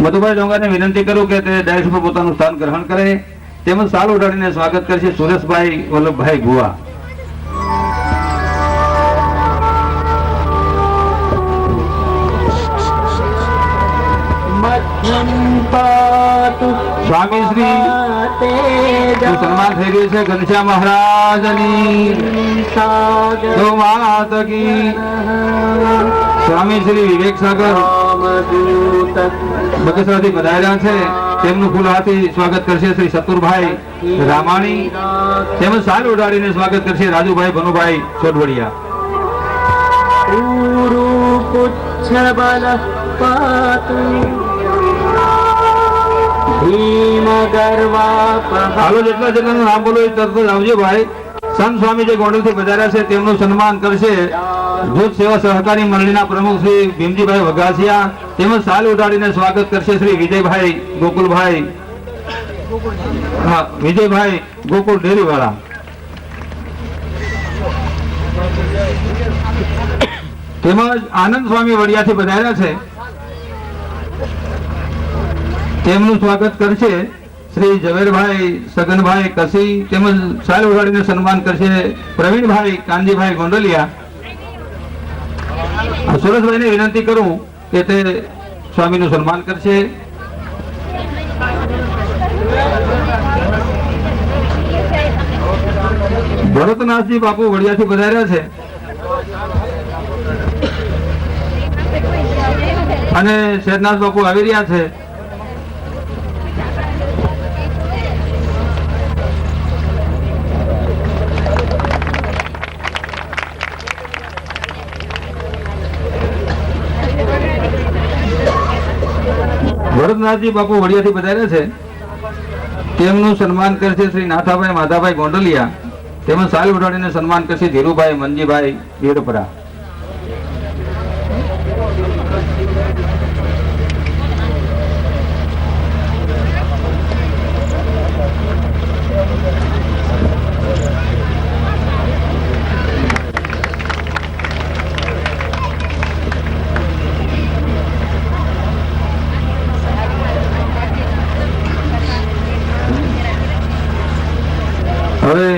મધુભાઈ ડોંગરને વિનંતી કરું કે તે ડાયસ પર પોતાનું સ્થાન ગ્રહણ કરે, તેમજ સાલ ઉડાડીને સ્વાગત કરશે સુરેશભાઈ વલ્લભભાઈ ભુવા. સ્વામી શ્રી સન્માન થઈ રહ્યું છે ઘનશ્યામ મહારાજની સ્વામી શ્રી વિવેક સાગર બગસરાથી પધાર્યા છે, તેમનું ફૂલ હાથી સ્વાગત કરશે શ્રી સતુરભાઈ રામાણી, તેમજ સાલ ઉડાડીને સ્વાગત કરશે રાજુભાઈ ભનુભાઈ સોઢવડિયા. હાલો જેટલા જેટલાનું નામ બોલો એ તરત જ આવજો ભાઈ. સંત સ્વામી જે ગોંડલથી પધાર્યા છે તેમનું સન્માન કરશે જૂથ સેવા સહકારી મંડળીના પ્રમુખ શ્રી ભીમજીભાઈ વઘાસિયા, તેમજ સાલ ઉડાડીને સ્વાગત કરશે શ્રી વિજયભાઈ ગોકુલભાઈ, વિજયભાઈ ગોકુલ ડેરીવાળા. તેમજ આનંદ સ્વામી વડિયાથી પધાર્યા છે, તેમનું સ્વાગત કરશે શ્રી ઝવેરભાઈ સગનભાઈ કસી, તેમજ સાલ ઉડાડીને સન્માન કરશે પ્રવીણભાઈ કાનજીભાઈ ગોંડલિયા. સુરેશભાઈને વિનંતી કરું કે તે સ્વામીનું સન્માન કરશે. ભરતનાથજી બાપુ વડિયાથી પધાર્યા છે અને શેરનાથ બાપુ આવી રહ્યા છે. ભરતનાથજી બાપુ વડિયાથી પધાર્યા છે, તેમનું સન્માન કરશે શ્રી નાથાભાઈ માધાભાઈ ગોંડલિયા, તેમજ સાલ ઉડાડીને સન્માન કરશે ધીરુભાઈ મંજીભાઈ વીરપરા. હવે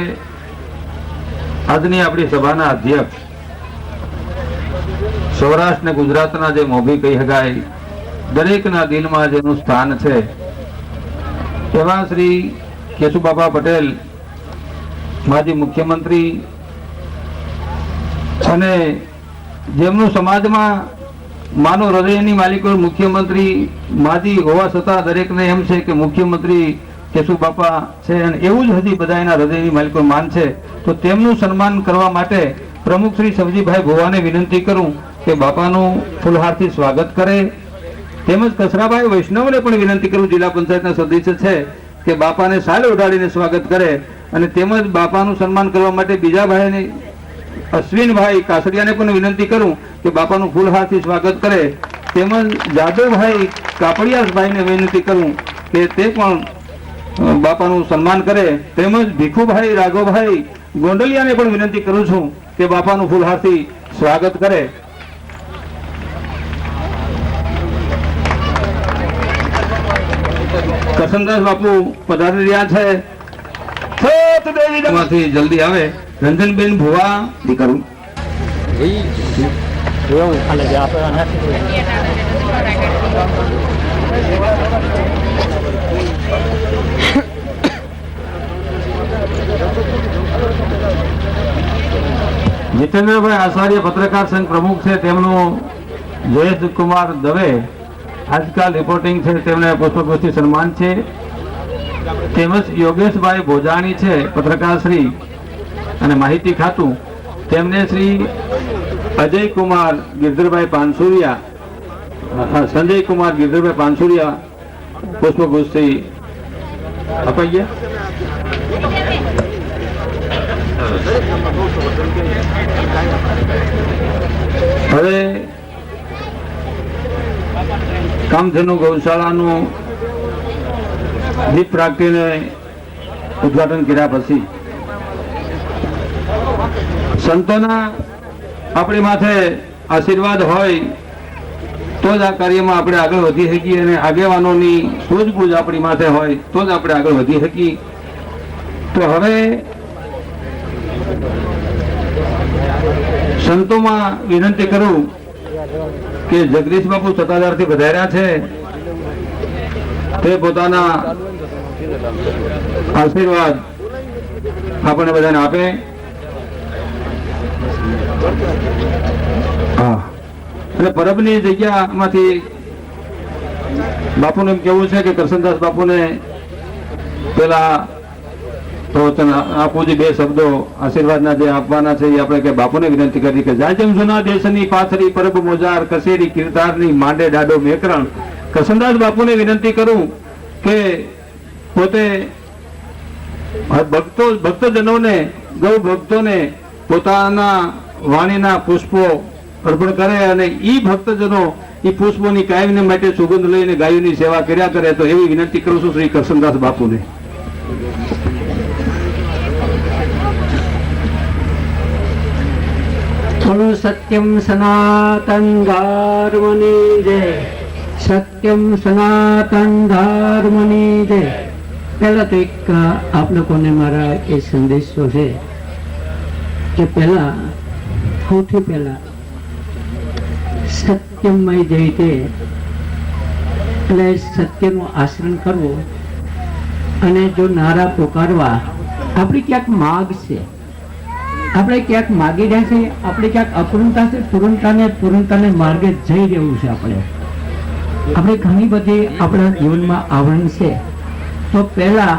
આજની આપણી સભાના અધ્યક્ષ, સૌરાષ્ટ્ર ને ગુજરાતના જે મોભી કહી શકાય, દરેકના દિલમાં જેનું સ્થાન છે, એવા શ્રી કેશુબાપા પટેલ માજી મુખ્યમંત્રી, અને જેમનું સમાજમાં માનો હૃદયની માલિકો મુખ્યમંત્રી માજી હોવા છતાં દરેકને એમ છે કે મુખ્યમંત્રી કેશુબાપા છે, અને એવું જ હજી બધા એના હૃદયની માલિકો માન છે. તો તેમનું સન્માન કરવા માટે પ્રમુખ શ્રી સવજીભાઈ ભુવાને વિનંતી કરું કે બાપાનું ફૂલહારથી સ્વાગત કરે, તેમજ કસરાભાઈ વૈષ્ણવને પણ વિનંતી કરું, જિલ્લા પંચાયતના સદસ્ય છે, કે બાપાને સાલ ઉડાડીને સ્વાગત કરે, અને તેમજ બાપાનું સન્માન કરવા માટે બીજા ભાઈને અશ્વિનભાઈ કાસડિયાને પણ વિનંતી કરું કે બાપાનું ફૂલહારથી સ્વાગત કરે, તેમજ જાદવભાઈ કાપડિયાભાઈને વિનંતી કરું કે તે પણ બાપાનું સન્માન કરે, તેમજ ભીખુભાઈ રાઘવભાઈ ગોંડલિયાને પણ વિનંતી કરું છું કે બાપાનું ફૂલહારથી સ્વાગત કરે. કરશનદાસ બાપુ પધારી રહ્યા છે, જલ્દી આવે. રંજનબેન ભુવા દીકરું જીતેન્દ્રભાઈ આચાર્ય પત્રકાર સંઘ પ્રમુખ છે, તેમનું જયેશ કુમાર દવે આજકાલ રિપોર્ટિંગ છે, તેમને પુષ્પગુચ્છથી સન્માન છે. તેમજ યોગેશભાઈ ભોજાણી છે પત્રકાર શ્રી અને માહિતી ખાતું, તેમને શ્રી અજય કુમાર ગિરધરભાઈ પાનસુરિયા, સંજય કુમાર ગિરધરભાઈ પાનસુરિયા પુષ્પગુચ્છથી અપાઈ ગયા. હવે કામધેનુ ગૌશાળાનું દીપ પ્રાગટીને ઉદ્ઘાટન કર્યા પછી સંતોના આપણી માથે આશીર્વાદ હોય તો તો જ આ કાર્યમાં આપણે આગળ વધી શકીએ અને આગેવાનોની સૂઝબૂઝ આપણી માથે હોય તો જ આપણે આગળ વધી શકીએ. તો હવે સંતોમાં વિનંતી કરું કે જગદીશ બાપુ સત્તાધારથી વધાર્યા છે તે પોતાના આશીર્વાદ આપણને બધાને આપે. હા, અને પરબની જગ્યામાંથી બાપુને એમ કેવું છે કે કરશનદાસ બાપુને પેલા પ્રવચન આપવું છે, 2 શબ્દો આશીર્વાદના જે આપવાના છે એ આપણે કે બાપુને વિનંતી કરી કે જાજમ જૂના દેશની પાથરી પરબ મોજાર કસેરી કીર્તારની માંડે ડાડો મેકરણ. કરશનદાસ બાપુને વિનંતી કરું કે પોતે ભક્તજનોને ગૌ ભક્તોને પોતાના વાણીના પુષ્પો અર્પણ કરે અને ઈ ભક્તજનો ઈ પુષ્પોની કાયમને માટે સુગંધ લઈને ગાયોની સેવા કર્યા કરે. તો એવી વિનંતી કરું છું શ્રી કરશનદાસ બાપુને. સત્યમ સનાતન ધર્મની જય, સત્યમ સનાતન ધર્મની જય. પહેલા તો એક આપ લોકોને મારા એ સંદેશો છે કે પહેલા સૌથી પહેલા સત્યમય જય તે એટલે સત્યનું આચરણ કરવું. અને જો નારા પોકારવા આપણી ક્યાંક માગ છે, આપણે ક્યાંક માગી રહ્યા છે, આપણે ક્યાંક અપૂર્ણતા છે, પૂર્ણતાને માર્ગે જઈ રહેવું છે. આપણે ઘણી બધી આપણા જીવનમાં આવરણ છે. તો પહેલા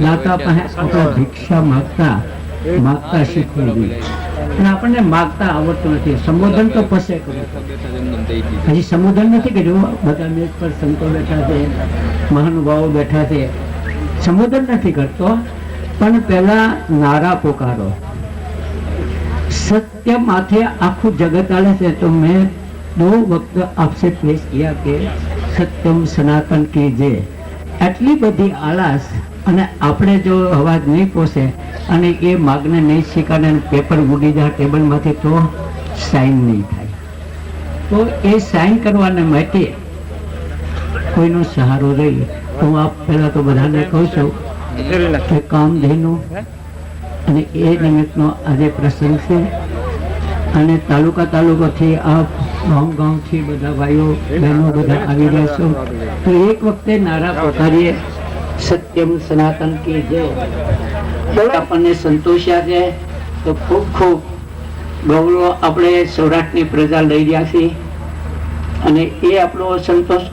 દાતા પાસે આપણે ભિક્ષા માગતા શીખવી જોઈએ. અને આપણને માગતા આવડતું નથી. સંબોધન તો પછી કર્યું, હજી સંબોધન નથી કર્યું. બધા મેચ પર સંતો બેઠા છે, મહાનુભાવો બેઠા છે, સંબોધન નથી કરતો. પણ પહેલા નારા પોકારો. सत्य माथे आखू जगत आले से तो मैं 2 वक्त आपसे पेश किया कि सत्यम सनातन की जय. એટલી બધી આળસ અને આપણે જો અવાજ નહીં પોસે અને એ માગને નહીં સ્વીકારે અને પેપર ઉડી જાય ટેબલમાંથી તો સાઇન નહીં થાય. તો એ સાઇન કરવાને માટે કોઈનો સહારો રહી. હું આપ પહેલા તો બધાને કહું છું કે કામધેનુ અને એ નિમિત્તનો આજે પ્રસંગ છે. અને તાલુકાથી આ ગામથી બધા ભાઈઓ બહેનો બધા આવી રહ્યા છો. તો એક વખતે નારા પોકારીએ સત્યમ સનાતન કી જય. આપણને સંતોષ્યા છે તો ખૂબ ખૂબ ગૌરવ આપણે સૌરાષ્ટ્રની પ્રજા લઈ રહ્યા છીએ. અને એ આપણો સંતોષ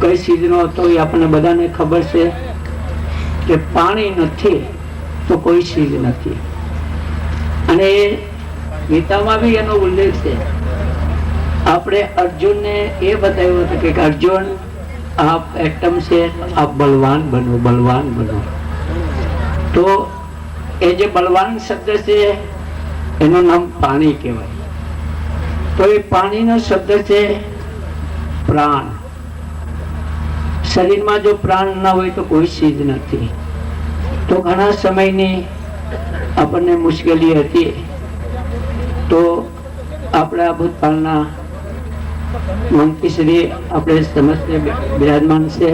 કઈ ચીજનો હતો એ આપણને બધાને ખબર છે કે પાણી નથી તો કોઈ ચીજ નથી. અને ગીતામાં બી એનો ઉલ્લેખ છે. આપણે અર્જુનને એ બતાવ્યું હતું કે અર્જુન આપ એટમ છે, આપ બલવાન બનો, બલવાન બનો. તો એ જે બલવાન શબ્દ છે એનું નામ પાણી કહેવાય. તો એ પાણીનો શબ્દ છે પ્રાણ. શરીરમાં જો પ્રાણ ના હોય તો કોઈ ચીજ નથી. તો ઘણા સમયની આપણને મુશ્કેલી હતી. તો આપણા ભૂતકાળના મંત્રીશ્રી આપણે સમસ્ત બિરાજમાન છે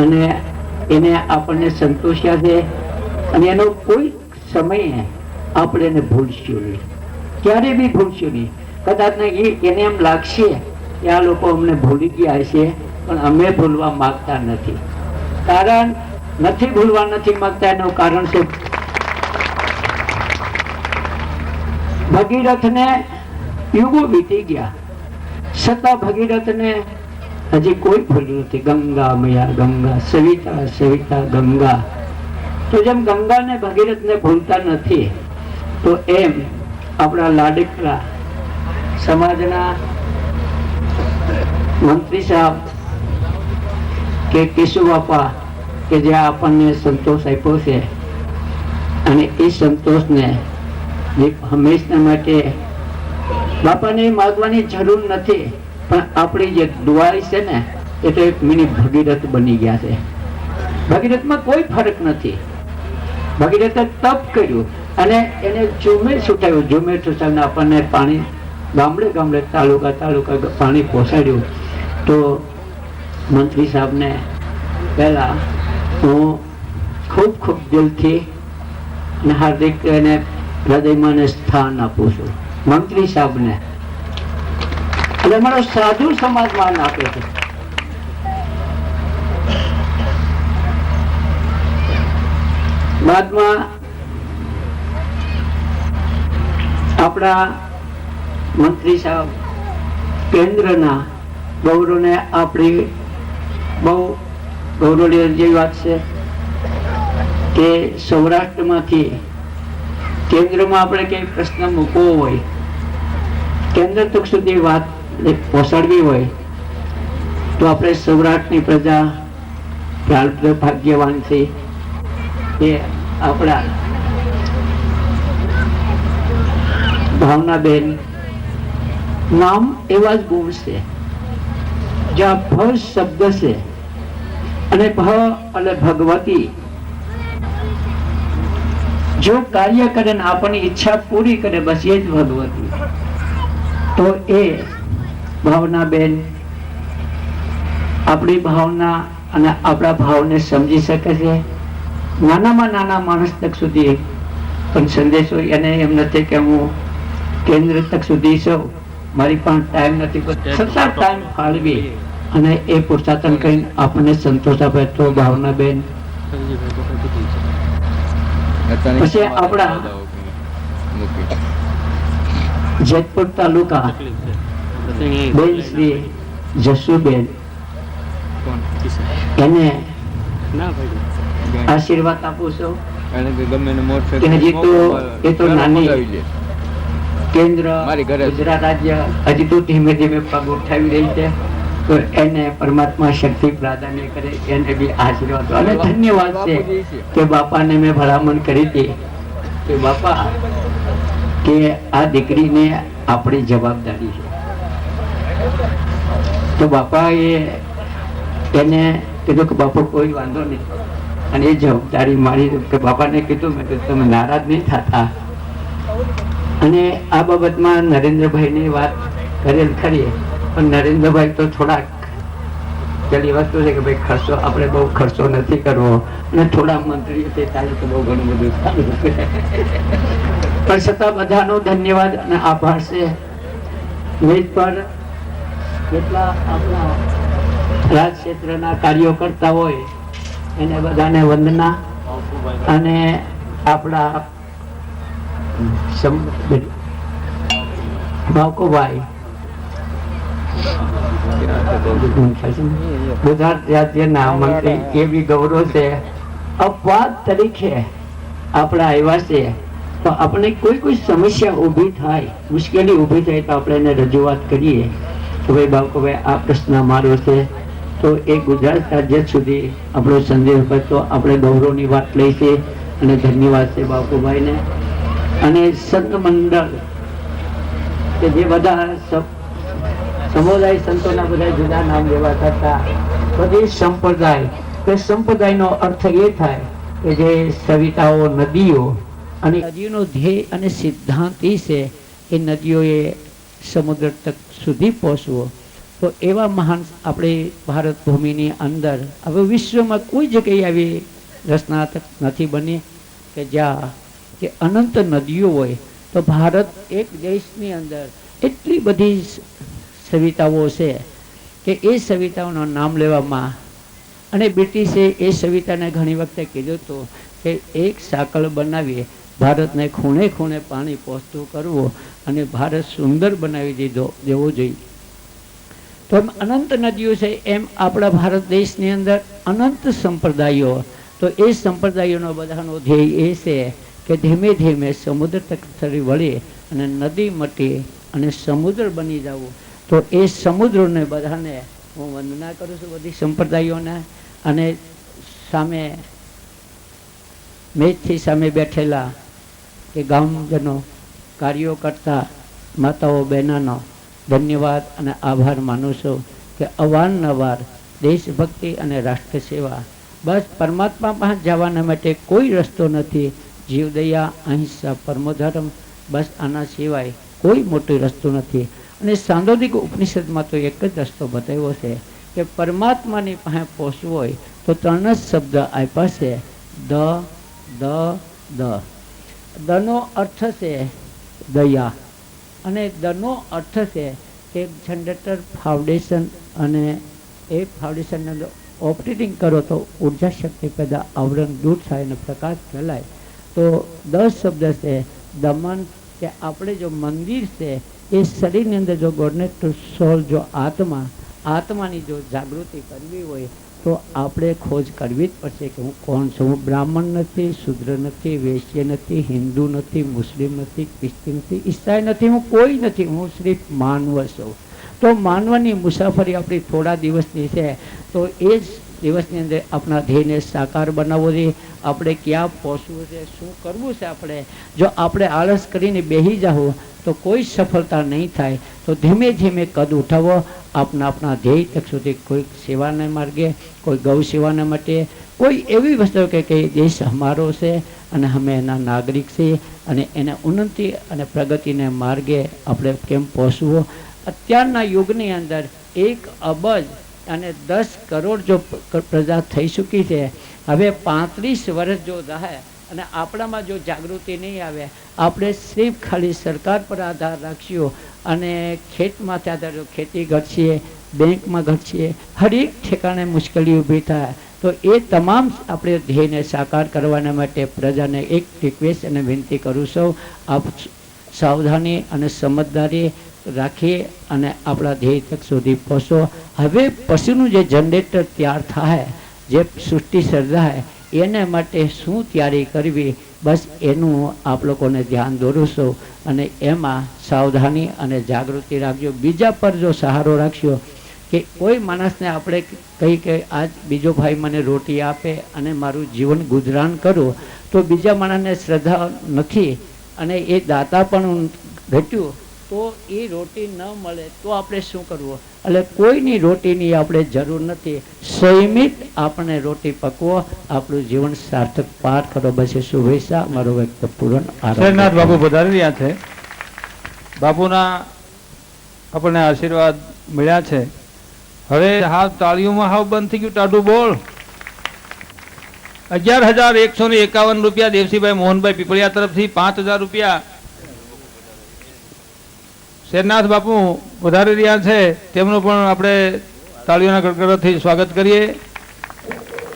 અને એને આપણને સંતોષ્યા છે. અને એનો કોઈ સમયે આપણે એને ભૂલશું નહીં, ક્યારે બી ભૂલશું નહીં. કદાચ એને એમ લાગશે કે આ લોકો અમને ભૂલી ગયા છે, પણ અમે ભૂલવા માંગતા નથી. કારણ નથી ભૂલવા નથી માંગતા એનું કારણ છે ભગીરથને યુગો વીતી ગયા છતાં ભગીરથને હજી કોઈ ભૂલ્યું નથી. ગંગા મૈયા ગંગા, સવિતા સવિતા ગંગા. તો જેમ ગંગાને ભગીરથને ભૂલતા નથી, તો એમ આપણા લાડકડા સમાજના મંત્રી સાહેબ કે કેશુ બાપા કે જે આપણને સંતોષ આપ્યો છે, અને એ સંતોષને હંમેશા માટે બાપાને માગવાની જરૂર નથી. પણ આપણી જે દુઆઈ છે ને એ તો એક મિની ભગીરથ બની ગયા છે. ભગીરથમાં કોઈ ફરક નથી. ભગીરથે તપ કર્યું અને એને ઝુમેર છૂટાયું. ઝુમેર છૂટાવીને આપણને પાણી ગામડે ગામડે તાલુકા તાલુકા પાણી પહોંચાડ્યું. તો મંત્રી સાહેબને પહેલા હું ખૂબ ખૂબ દિલથી અને હાર્દિક એને હૃદયમાં સ્થાન આપું છું. મંત્રી સાહેબને એટલે મારો સાધુ સમાજ માન આપે છે. બાદમાં આપણા મંત્રી સાહેબ કેન્દ્રના ગૌરવને આપણી બહુ ગૌરવની જેવી વાત છે કે સૌરાષ્ટ્રમાંથી કેન્દ્રમાં આપણે કઈ પ્રશ્ન મૂકવો હોય, કેન્દ્ર તક સુધી વાત પહોંચાડવી હોય તો આપણે સૌરાષ્ટ્રની પ્રજા ભાગ્યવાન છે. એ આપણા ભાવનાબેન નામ એવા જ ગુણ છે જ્યાં ભ શબ્દ છે અને ભ અને ભગવતી જો કાર્ય કરે ને આપણી ઈચ્છા પૂરી કરે બસ એ જ ભગવતી. તો એ ભાવનાબેન આપણી ભાવના અને આપણા ભાવને સમજી શકે છે. નાનામાં નાના માણસ તક સુધી પણ સંદેશો એને એમ નથી કે હું કેન્દ્ર તક સુધી છું, મારી પણ ટાઈમ નથી, છતાં ટાઈમ ફાળવી અને એ પુરુષાર્થન કરીને આપણને સંતોષ આપે. તો ભાવનાબેન પછી આપણા જેતપુર તાલુકા બેન શ્રી જસુબેન, એને આશીર્વાદ આપું છું કે હજી તો એ તો નાની કેન્દ્ર ગુજરાત રાજ્ય હજી તો ધીમે ધીમે પગ ઉઠાવી રહી છે. તો એને પરમાત્મા શક્તિ પ્રાધાન્ય કરે, એને બી આશીર્વાદ. અને ધન્યવાદ છે કે બાપાને મેં ભલામણ કરી હતી કે બાપા કે આ દીકરીને આપણી જવાબદારી છે. તો બાપાએ એને કીધું કે બાપુ કોઈ વાંધો નહીં, અને એ જવાબદારી મારી કે બાપાને કીધું મેં કીધું તમે નારાજ નહીં થતા. અને આ બાબતમાં નરેન્દ્રભાઈની વાત કરેલ ખરી, પણ નરેન્દ્રભાઈ તો થોડાક પેલી વસ્તુ છે કે ભાઈ ખર્ચો આપણે બહુ ખર્ચો નથી કરવો, અને થોડા મંત્રીઓ તે ચાલે તો બહુ ઘણું બધું સારું છે. પણ છતાં બધાનો ધન્યવાદ અને આભાર છે. વેદ પર કેટલા આપણા રાજ ક્ષેત્રના કાર્યો કરતા હોય એને બધાને વંદના. અને આપણા બાવકોભાઈ ગુજરાત રાજ્યના મંત્રી, એ બી ગૌરવ છે. અપવાદ તરીકે આપણા આવ્યા છે. તો આપણે કોઈ સમસ્યા ઊભી થાય, મુશ્કેલી ઊભી થાય તો આપણે એને રજૂઆત કરીએ કે ભાઈ બાવકોભાઈ આ પ્રશ્ન મારો છે. તો એ ગુજરાત રાજ્ય સુધી આપણો સંદેશ હોય તો આપણે ગૌરવની વાત લઈશું. અને ધન્યવાદ છે બાપુભાઈને. અને સંત મંડળ કે જે બધા સમુદાય સંતોના બધા જુદા નામ લેવા કરતા બધી સંપ્રદાય, કે સંપ્રદાયનો અર્થ એ થાય કે જે સવિતાઓ નદીઓ, અને નદીઓનો ધ્યેય અને સિદ્ધાંત એ છે કે નદીઓએ સમુદ્ર તક સુધી પહોંચવો. તો એવા મહાન આપણી ભારત ભૂમિની અંદર હવે વિશ્વમાં કોઈ જગ્યાએ આવી રચના નથી બની કે જ્યાં કે અનંત નદીઓ હોય. તો ભારત એક દેશની અંદર એટલી બધી સવિતાઓ છે કે એ સવિતાઓનું નામ લેવામાં, અને બ્રિટિશે એ સવિતાને ઘણી વખતે કીધું હતું કે એક સાંકળ બનાવીએ, ભારતને ખૂણે ખૂણે પાણી પહોંચતું કરવું અને ભારત સુંદર બનાવી દેવું જોઈએ. તો એમ અનંત નદીઓ છે, એમ આપણા ભારત દેશની અંદર અનંત સંપ્રદાયો. તો એ સંપ્રદાયોનો બધાનો ધ્યેય એ છે કે ધીમે ધીમે સમુદ્ર તક વળી અને નદી મટી અને સમુદ્ર બની જવું. તો એ સમુદ્રને બધાને હું વંદના કરું છું, બધી સંપ્રદાયોને. અને સામે મેચથી સામે બેઠેલા કે ગામજનો, કાર્યો કરતા માતાઓ બહેનોનો ધન્યવાદ અને આભાર માનું છું કે અવારનવાર દેશભક્તિ અને રાષ્ટ્ર સેવા, બસ પરમાત્મા પાસે જવાના માટે કોઈ રસ્તો નથી. જીવદયા, અહિંસા, પરમો ધર્મ, બસ આના સિવાય કોઈ મોટો રસ્તો નથી. અને સાંદોદિક ઉપનિષદમાં તો એક જ રસ્તો બતાવ્યો છે કે પરમાત્માની પાસે પહોંચવું હોય તો 3 જ શબ્દ આપ્યા છે, દ દ દ. દનો અર્થ છે દયા, અને દનો અર્થ છે કે જનરેટર ફાઉન્ડેશન, અને એ ફાઉન્ડેશનને ઓપરેટિંગ કરો તો ઉર્જા શક્તિ પેદા, આવરણ દૂર થાય અને પ્રકાશ ફેલાય. તો 10 શબ્દ છે દમન, કે આપણે જો મંદિર છે એ શરીરની અંદર જો ગોડનેસ ટુ સોલ, જો આત્માની જો જાગૃતિ કરવી હોય તો આપણે ખોજ કરવી જ પડશે કે હું કોણ છું. હું બ્રાહ્મણ નથી, શુદ્ર નથી, વૈશ્ય નથી, હિન્દુ નથી, મુસ્લિમ નથી, ખ્રિસ્તી નથી, ઈસાઈ નથી, હું કોઈ નથી, હું સિર્ફ માનવ છું. તો માનવાની મુસાફરી આપણી થોડા દિવસની છે, તો એ જ દિવસની અંદર આપણા ધ્યેયને સાકાર બનાવવો જોઈએ. આપણે ક્યાં પહોંચવું છે, શું કરવું છે. જો આપણે આળસ કરીને બેસી જાઓ તો કોઈ સફળતા નહીં થાય. તો ધીમે ધીમે કદ ઉઠાવો, આપણા ધ્યેય તક સુધી. કોઈ સેવાના માર્ગે, કોઈ ગૌ સેવાના માટે, કોઈ એવી વસ્તુ કે દેશ અમારો છે અને અમે એના નાગરિક છીએ, અને એને ઉન્નતિ અને પ્રગતિને માર્ગે આપણે કેમ પહોંચવું. અત્યારના યુગની અંદર 1 અબજ અને 10 કરોડ જો પ્રજા થઈ ચૂકી છે. હવે 35 વર્ષ જો રહે અને આપણામાં જો જાગૃતિ નહીં આવે, આપણે સિર્ફ ખાલી સરકાર પર આધાર રાખીશું અને ખેતમાંથી આધાર ખેતી ઘટશે, બેંકમાં ઘટશે, હરેક ઠેકાણે મુશ્કેલી ઊભી થાય. તો એ તમામ આપણે ધ્યેયને સાકાર કરવાના માટે પ્રજાને એક રિક્વેસ્ટ અને વિનંતી કરું છું, આપ સાવધાની અને સમજદારી રાખી અને આપણા ધ્યેય તક સુધી પહોંચો. હવે પછીનું જે જનરેટર તૈયાર થાય, જે સૃષ્ટિ સર્જાય, એને માટે શું તૈયારી કરવી, બસ એનું આપ લોકોને ધ્યાન દોરું છું. અને એમાં સાવધાની અને જાગૃતિ રાખજો. બીજા પર જો સહારો રાખશો, કે કોઈ માણસને આપણે કહી કે આજ બીજો ભાઈ મને રોટી આપે અને મારું જીવન ગુજરાન કરું, તો બીજા માણસને શ્રદ્ધા નથી અને એ દાતા પણ ઘટ્યું, તો એ રોટી ન મળે તો આપણે શું કરવું. એટલે કોઈની રોટીની આપણે જરૂર નથી. સંયમિત આપણે રોટી પકવો, આપણું જીવન સાર્થક પાર કરો. બસ શુભેચ્છા. મારો વ્યક્ત પૂર્ણ. શેરનાથ બાપુ પધારી રહ્યા છે. બાપુના આપણને આશીર્વાદ મળ્યા છે. હવે હાવ તાળીઓમાં હાવ બંધ થઈ ગયું. ટાઢું બોલ. 11,151 રૂપિયા દેવસીભાઈ મોહનભાઈ પીપળિયા તરફથી, 5,000 રૂપિયા શેરનાથ બાપુ વધારી રહ્યા છે, તેમનું પણ આપણે તાળીઓના ગડગડાથી સ્વાગત કરીએ.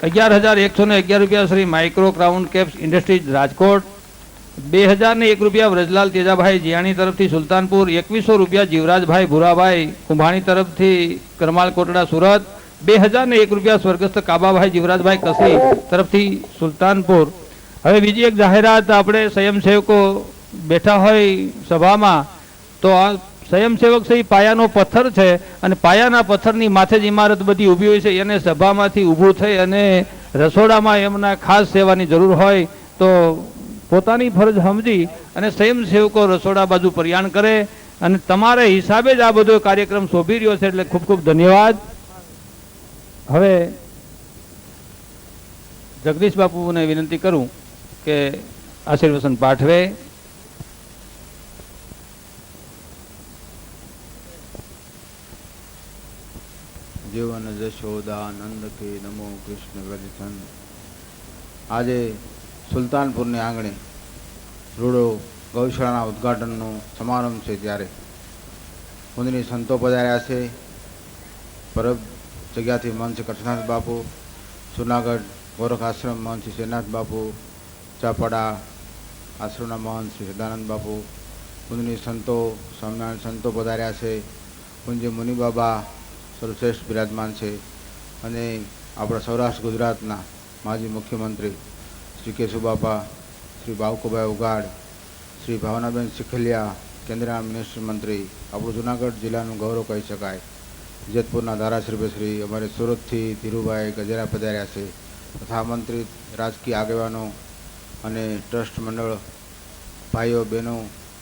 11,111 રૂપિયા Shri micro crown caps industries Rajkot. 2,001 રૂપિયા વ્રજલાલ તેજાભાઈ જીયાણી તરફથી સુલતાનપુર. 2,100 રૂપિયા જીવરાજભાઈ ભુરાભાઈ કુંભાણી તરફથી કરમાલ કોટડા સુરત. 2,001 રૂપિયા સ્વર્ગસ્થ કાબાભાઈ જીવરાજભાઈ કસી તરફથી સુલતાનપુર. હવે બીજી એક જાહેરાત, આપણે સ્વયંસેવકો બેઠા હોય સભામાં, તો આ સ્વયંસેવક છે એ પાયાનો પથ્થર છે, અને પાયાના પથ્થરની માથે જ ઇમારત બધી ઊભી હોય છે. એને સભામાંથી ઊભું થઈ અને રસોડામાં એમના ખાસ સેવાની જરૂર હોય તો પોતાની ફરજ સમજી અને સ્વયંસેવકો રસોડા બાજુ પ્રયાણ કરે. અને તમારે હિસાબે જ આ બધો કાર્યક્રમ શોભી રહ્યો છે, એટલે ખૂબ ખૂબ ધન્યવાદ. હવે જગદીશ બાપુને વિનંતી કરું કે આશીર્વચન પાઠવે. જીવન જશોદાનંદ કે નમો કૃષ્ણ ગરિધન. આજે સુલતાનપુરની આંગણે રૂડો ગૌશાળાના ઉદ્ઘાટનનો સમારંભ છે, ત્યારે મુનિ સંતો પધાર્યા છે. પરબ જગ્યાથી મહંત શ્રી કચ્છનાથ બાપુ, જુનાગઢ ગોરખ આશ્રમ મહંત શ્રી શેરનાથ બાપુ, ચાપડા આશ્રમના મહંત શ્રી સદાનંદ બાપુ, મુનિ સંતો, સ્વામિનારાયણ સંતો પધાર્યા છે. પૂજ્ય મુનિ બાબા સર્વશ્રેષ્ઠ બિરાજમાન છે. અને આપણા સૌરાષ્ટ્ર ગુજરાતના માજી મુખ્યમંત્રી શ્રી કેશુબાપા, શ્રી બાવકુભાઈ ઉગાડ, શ્રી ભાવનાબેન શીખલિયા, કેન્દ્રના મિનિસ્ટર મંત્રી, આપણું જુનાગઢ જિલ્લાનું ગૌરવ કહી શકાય. જેતપુરના ધારાસભ્ય શ્રી અમારે સુરતથી ધીરુભાઈ ગજેરા પધાર્યા છે, તથા આમંત્રિત રાજકીય આગેવાનો અને ટ્રસ્ટ મંડળ, ભાઈઓ બહેનો,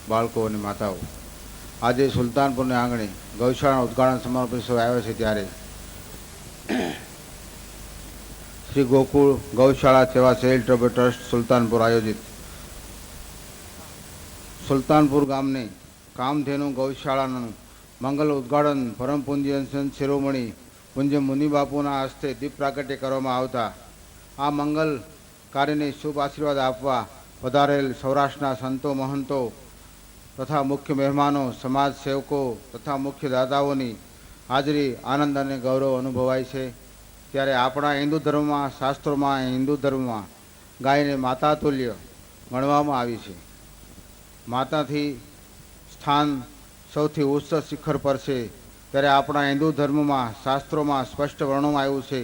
બાળકો અને માતાઓ. આજે સુલતાનપુરને આંગણે ગૌશાળાના ઉદ્ઘાટન સમારોહ આવ્યો છે, ત્યારે શ્રી ગોકુળ ગૌશાળા સેવા ચેરિટેબલ ટ્રસ્ટ સુલતાનપુર આયોજિત સુલતાનપુર ગામને કામધેનુ ગૌશાળાનું મંગલ ઉદ્ઘાટન પરમ પૂજ્ય સંત શિરોમણી પૂજ્ય મુનિબાપુના હસ્તે દીપ પ્રાગટ્ય કરવામાં આવતા આ મંગલ કાર્યને શુભ આશીર્વાદ આપવા પધારેલ સૌરાષ્ટ્રના સંતો મહંતો તથા મુખ્ય મહેમાનો, સમાજ સેવકો તથા મુખ્ય દાતાઓની હાજરી આનંદ અને ગૌરવ અનુભવાય છે. ત્યારે આપણા હિન્દુ ધર્મમાં, શાસ્ત્રોમાં, હિન્દુ ધર્મમાં ગાયને માતા તુલ્ય ગણવામાં આવી છે. માતાથી સ્થાન સૌથી ઉચ્ચ શિખર પર છે. ત્યારે આપણા હિન્દુ ધર્મમાં, શાસ્ત્રોમાં સ્પષ્ટ વર્ણવામાં આવ્યું છે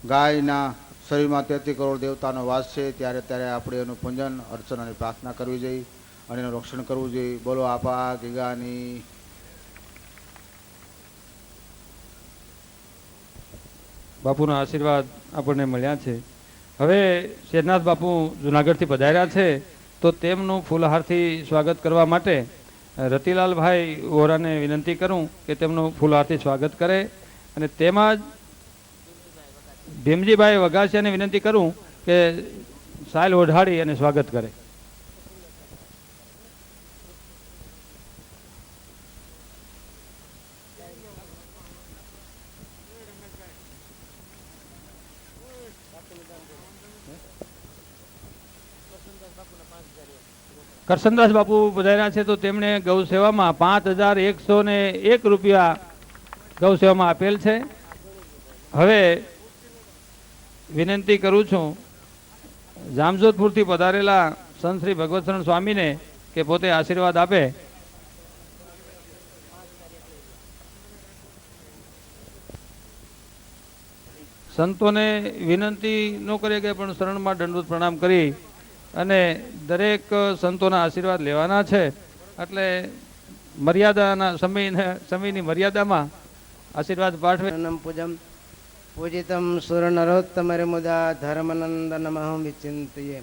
ગાયના શરીરમાં 33 કરોડ દેવતાનો વાસ છે. ત્યારે આપણે એનું પૂજન, અર્ચન અને પ્રાર્થના કરવી જોઈએ અને એનું રક્ષણ કરવું જોઈએ. બોલો આપા ગીગાની. બાપુના આશીર્વાદ આપણને મળ્યા છે. હવે શેરનાથ બાપુ જુનાગઢથી પધાર્યા છે, તો તેમનું ફૂલહારથી સ્વાગત કરવા માટે રતિલાલભાઈ વોરાને વિનંતી કરું કે તેમનું ફૂલહારથી સ્વાગત કરે, અને તેમાં જ ભીમજીભાઈ વઘાસિયાને વિનંતી કરું કે સાયલ ઓઢાડી અને સ્વાગત કરે. કરશનદાસ બાપુ પધાર્યા છે, તો તેમણે ગૌ સેવામાં 5101 રૂપિયા ગૌ સેવામાં આપેલ છે. હવે વિનંતી કરું છું જામજોધપુરથી પધારેલા સંત શ્રી ભગવતશરણ સ્વામીને કે પોતે આશીર્વાદ આપે. સંતોને વિનંતી ન કરે કે પણ શરણમાં દંડવત પ્રણામ કરી અને દરેક સંતોના આશીર્વાદ લેવાના છે. એટલે મર્યાદાના સમયની મર્યાદામાં આશીર્વાદ પાઠવે. પૂજમ પૂજિતમ સુરનરોત્તમરે મુદા ધર્મનંદનમહં વિચિંતયે.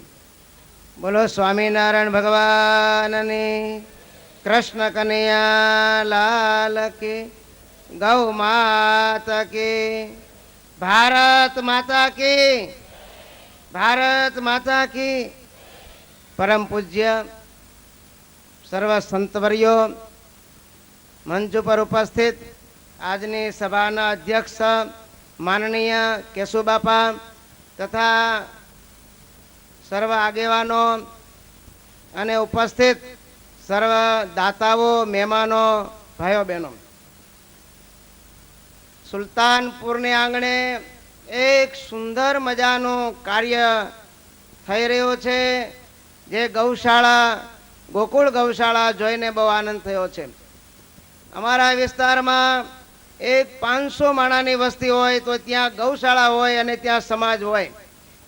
બોલો સ્વામિનારાયણ ભગવાનની, કૃષ્ણ કનૈયા લાલ કી, ગૌ માતા કી, ભારત માતા કી, ભારત માતા કી. પરમ પૂજ્ય સર્વ સંતવર્યો, મંચ પર ઉપસ્થિત આજની સભાના અધ્યક્ષ માનનીય કેશુબાપા તથા સર્વ આગેવાનો અને ઉપસ્થિત સર્વ દાતાઓ, મહેમાનો, ભાઈઓ બહેનો, સુલતાનપુરને આંગણે એક સુંદર મજાનું કાર્ય થઈ રહ્યું છે, જે ગૌશાળા, ગોકુળ ગૌશાળા જોઈને બહુ આનંદ થયો છે. અમારા વિસ્તારમાં એક 500 માણાની વસ્તી હોય તો ત્યાં ગૌશાળા હોય અને ત્યાં સમાજ હોય.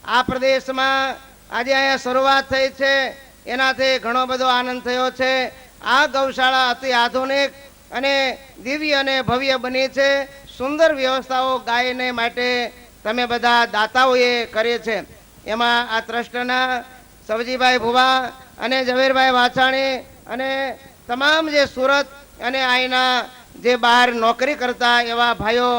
આ પ્રદેશમાં આજે અહીંયા શરૂઆત થઈ છે, એનાથી ઘણો બધો આનંદ થયો છે. આ ગૌશાળા અતિ આધુનિક અને દિવ્ય અને ભવ્ય બની છે. સુંદર વ્યવસ્થાઓ ગાયને માટે તમે બધા દાતાઓએ કરે છે. એમાં આ ટ્રસ્ટના સવજીભાઈ ભુવા અને ઝવેરભાઈ વાછાણી અને તમામ જે સુરત અને અહીંના જે બહાર નોકરી કરતા એવા ભાઈઓ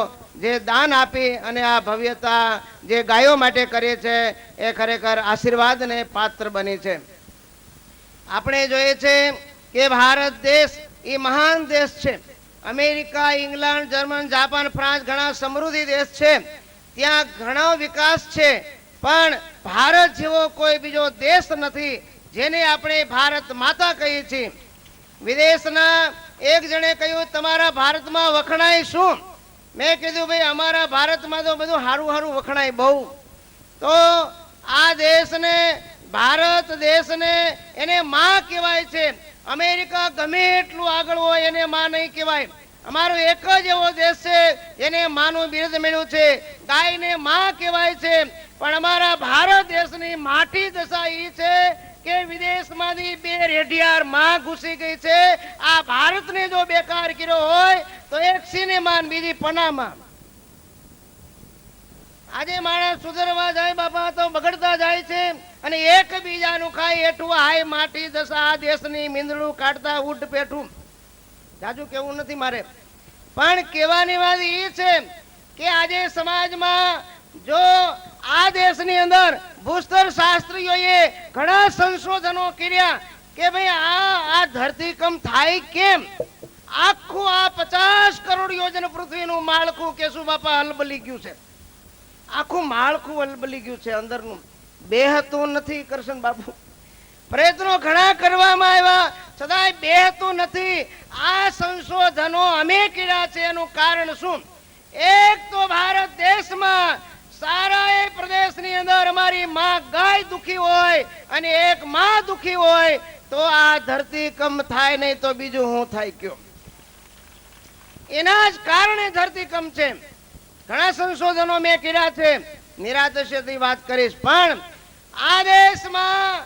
જે દાન આપી અને આ ભવ્યતા જે ગાયો માટે કરે છે એ ખરેખર આશીર્વાદને પાત્ર બની છે. આપણે જોઈએ છે કે ભારત દેશ એ મહાન દેશ છે. America, England, German, Japan, France ઘણા સમૃદ્ધિ દેશ છે, ત્યાં ઘણો વિકાસ છે, પણ ભારત જેવો કોઈ બીજો દેશ નથી જેને આપણે ભારત માતા કહીએ છીએ. વિદેશના એક જણે કહ્યું, તમારા ભારતમાં વખણાય શું? મેં કીધું, ભાઈ અમારા ભારતમાં તો બધું સારું સારું વખણાય બહુ. તો આ દેશને, ભારત દેશને એને માં કહેવાય છે. અમેરિકા ગમે એટલું આગળ હોય એને માં નહીં કહેવાય. અમારો એક જ એવો દેશ છે એને માનું બિરુદ મળ્યું છે, ગાયને માં કહેવાય છે. પણ અમારા ભારત દેશની માટી દશા એ છે કે વિદેશમાંથી 2 રેઢિયાર માં ઘૂસી ગઈ છે. આ ભારતને જો બેકાર કર્યો હોય તો એક સિનેમા બીજી પનામાં. આજે માણસ સુધરવા જાય બાપા તો બગડતા જાય છે, અને એકબીજાનું ખાય એઠું હાય માટી દશા આ દેશની મીંદડું કાઢતા ઉડ પેઠું. જાજુ કેવું નથી મારે, પણ કહેવાની વાત એ છે કે આજે સમાજમાં જો આ દેશની અંદર ભૂસ્તર શાસ્ત્રીઓએ ઘણા સંશોધનો કર્યા કે ભાઈ આ ધરતીકંપ થાય કેમ? આખું આ 50 કરોડ યોજન પૃથ્વીનું માળખું કેશુ બાપા હલબલી ગયું છે. આખું માળખું હલબલી ગયું છે અંદરનું. બેહતું નથી કરશન બાપુ. પ્રયત્નો ઘણા કરવામાં આવ્યા છતાંય બેહતું નથી. આ સંશોધનો અમે કર્યા છે. એનું કારણ શું? એક તો ભારત દેશમાં સારા એ પ્રદેશની અંદર અમારી માં ગાય દુખી હોય અને એક માં દુખી હોય તો આ ધરતીકંપ થાય નહીં તો બીજું હું થાય કયો? એના જ કારણે ધરતીકંપ છે. ઘણા સંશોધનો મેં કર્યા છે, નિરાતશેથી વાત કરીશ. પણ આ દેશમાં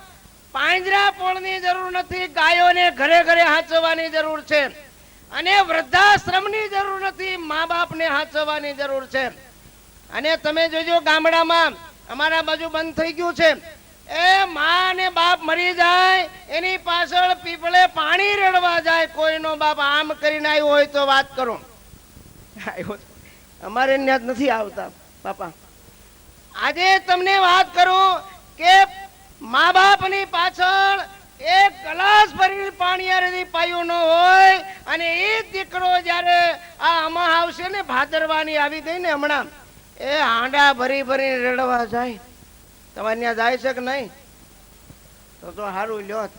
પાંજરાપોળની જરૂર નથી, ગાયોને ઘરે ઘરે હાચવવાની જરૂર છે. અને વૃદ્ધાશ્રમની જરૂર નથી, મા બાપને હાચવવાની જરૂર છે. અને તમે જોજો ગામડામાં અમારા બાજુ બંધ થઈ ગયું છે. એ મા અને બાપ મરી જાય એની પાછળ પીપળે પાણી રેડવા જાય. કોઈનો બાપ આમ કરીને આવ્યો હોય તો વાત કરો. અમારે ત્યાં નથી આવતા બાપા. આજે તમને વાત કરું કે મા બાપની પાછળ એક ગ્લાસ ભરી પાણી પાયું ન હોય અને એ દીકરો જયારે આ અમા આવશે ને ભાદરવાની આવી ગઈ ને હમણાં, એ હાંડા ભરી ભરી રેડવા જાય. તમારે ત્યાં જાય છે કે નહીં? તો સારું લ્યો.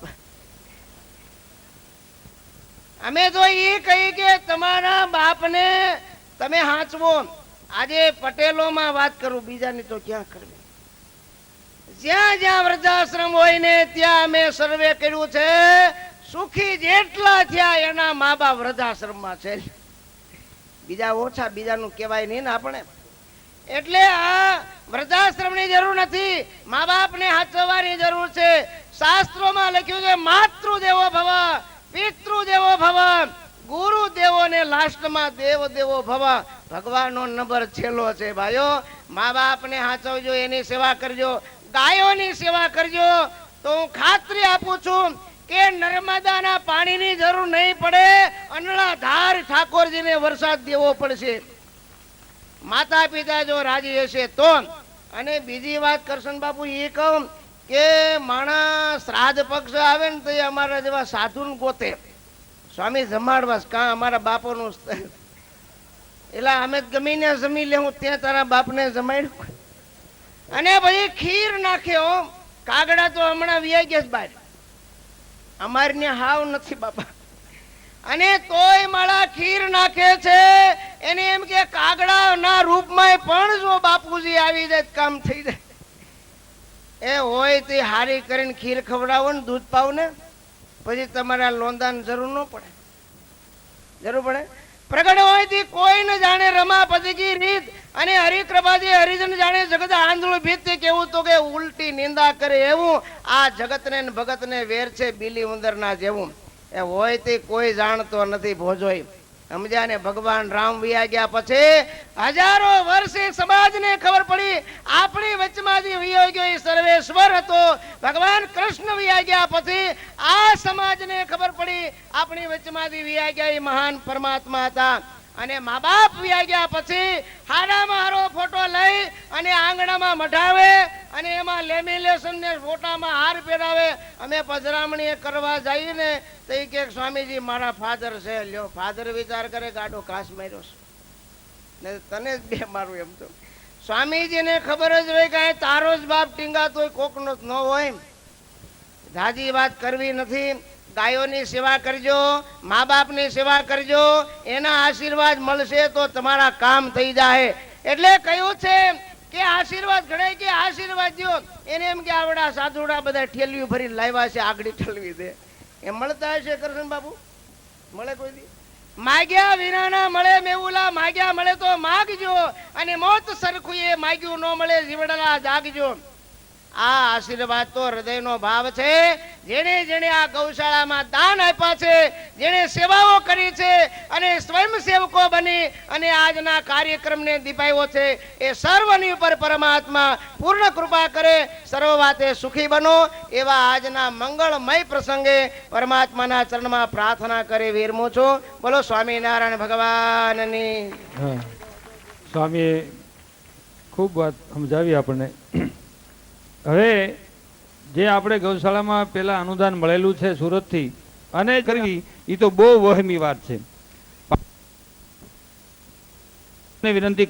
અમે તો એ કહી કે તમારા બાપને તમે હાંચવો. આજે પટેલોમાં વાત કરું, બીજાની તો ક્યાં કરવી. જ્યાં જ્યાં વૃદ્ધાશ્રમ હોય ને ત્યાં અમે સર્વે કર્યું છે. સુખી જેટલા થયા એના મા બાપ વૃદ્ધાશ્રમમાં છે. બીજા ઓછા, બીજાનું કહેવાય નહીં ને આપણે. એટલે આ વૃદ્ધાશ્રમની જરૂર નથી, મા બાપને હાચવવાની જરૂર છે. શાસ્ત્રોમાં લખ્યું છે માતૃદેવો ભવ, પિતૃદેવો ભવ, ગુરુ દેવો ને લાસ્ટમાં દેવ દેવો ભવ. ભગવાનનો નંબર છેલ્લો છે ભાઈઓ. મા બાપને હાચવજો, એની સેવા કરજો, ગાયોની સેવા કરજો. તો હું ખાતરી આપું છું કે નર્મદાના પાણીની જરૂર નહીં પડે. અનળાધાર ઠાકોરજીને વરસાદ દેવો પડશે. માતા પિતા જો રાજી હશે તો. અને બીજી વાત કરશન બાપુ એ કહું કે માણસ શ્રાદ્ધ પક્ષ આવે ને તો એ અમારા જેવા સાધુને ગોતે સ્વામી જમાડવા. કાં અમારા બાપોનું એટલે અમે ગમીને જમી લેવું, ત્યાં તારા બાપને જમાડ્યું. અને પછી ખીર નાખ્યો. કાગડા તો હમણાં વ્યાઈ ગયા બહાર, અમારી ને હાવ નથી બાપા. અને તોય માળા ખીર નાખે છે. એને એમ કે કાગડા ના રૂપમાં પણ જો બાપુજી આવી જાય કામ થઈ જાય. એ હોય તે હારી કરીને ખીર ખવડાવો ને દૂધ પાવ ને, પછી તમારા લોંદાની જરૂર ન પડે. જરૂર પડે? પ્રગટ હોય તે કોઈ ન જાણે રમા પદકી રીત, અને હરિકૃપાથી હરિજન જાણે જગત આંધળું ભીત. કેવું તો કે ઉલટી નિંદા કરે એવું આ જગતને ને ભગતને વેર છે બિલી ઉંદરના જેવું. એ હોય તે કોઈ જાણતો નથી ભોજોય. સમજ્યા ને? ભગવાન રામ વિયા ગયા પછી હજારો વર્ષે સમાજને ખબર પડી આપણી વચમાંથી વિયો ગયો એ સર્વેશ્વર હતો. ભગવાન કૃષ્ણ વિયા ગયા પછી આ સમાજને ખબર પડી આપણી વચમાંથી વિયા ગયા એ મહાન પરમાત્મા હતા. અને મા બાપ વિયા ગયા પછી હારામાં હારો ફોટો લઈ અને આંગણામાં મઢાવે અને એમાં લેમિનેશન ને ફોટામાં હાર પહેરાવે. અમે પધરામણી કરવા જઈએ ને તો કે સ્વામીજી મારા ફાધર છે. લ્યો, ફાધર વિચાર કરે ગાડો ઘાસ માર્યો છે ને તને જ બે મારું. એમ તો સ્વામીજીને ખબર જ હોય કે તારો જ બાપ ટીંગાતો હોય, કોકનો ન હોય. જાજી વાત કરવી નથી. ગાયોની સેવા કરજો, મા બાપની સેવા કરજો, એના આશીર્વાદ મળશે તો તમારા કામ થઈ જાય. એટલે કહ્યું છે કે આશીર્વાદ ઘડાય કે આશીર્વાદ દો. એને એમ કે આવડા સાધુડા બધા ઠેલિયું ભરી લાવ્યા છે, આગળ ઠલવી દે. એમ મળતા હશે કરશન બાપુ? મળે કોઈ દી? માગ્યા વિનાના મળે મેવુલા, માગ્યા મળે તો માગજો. અને મોત સરખું એ માગ્યું ન મળે જીવડલા જાગજો. આ આશીર્વાદ તો હૃદયનો ભાવ છે. જેણે જેણે આ ગૌશાળામાં દાન આપ્યા છે, જેણે સેવાઓ કરી છે અને સ્વયંસેવકો બની અને આજના કાર્યક્રમને દીપાવ્યો છે, એ સર્વની ઉપર પરમાત્મા પૂર્ણ કૃપા કરે. સર્વ વાતે સુખી બનો એવા આજના મંગળમય પ્રસંગે પરમાત્માના ચરણમાં પ્રાર્થના કરી વિરમું છું. બોલો સ્વામિનારાયણ ભગવાનની. સ્વામીએ ખૂબ વાત સમજાવી આપણને. હવે જે આપણે ગૌશાળામાં પેલા અનુદાન મળેલું છે સુરતથી અને કરવી એ તો બહુ વહેમી વાત છે. વિનંતી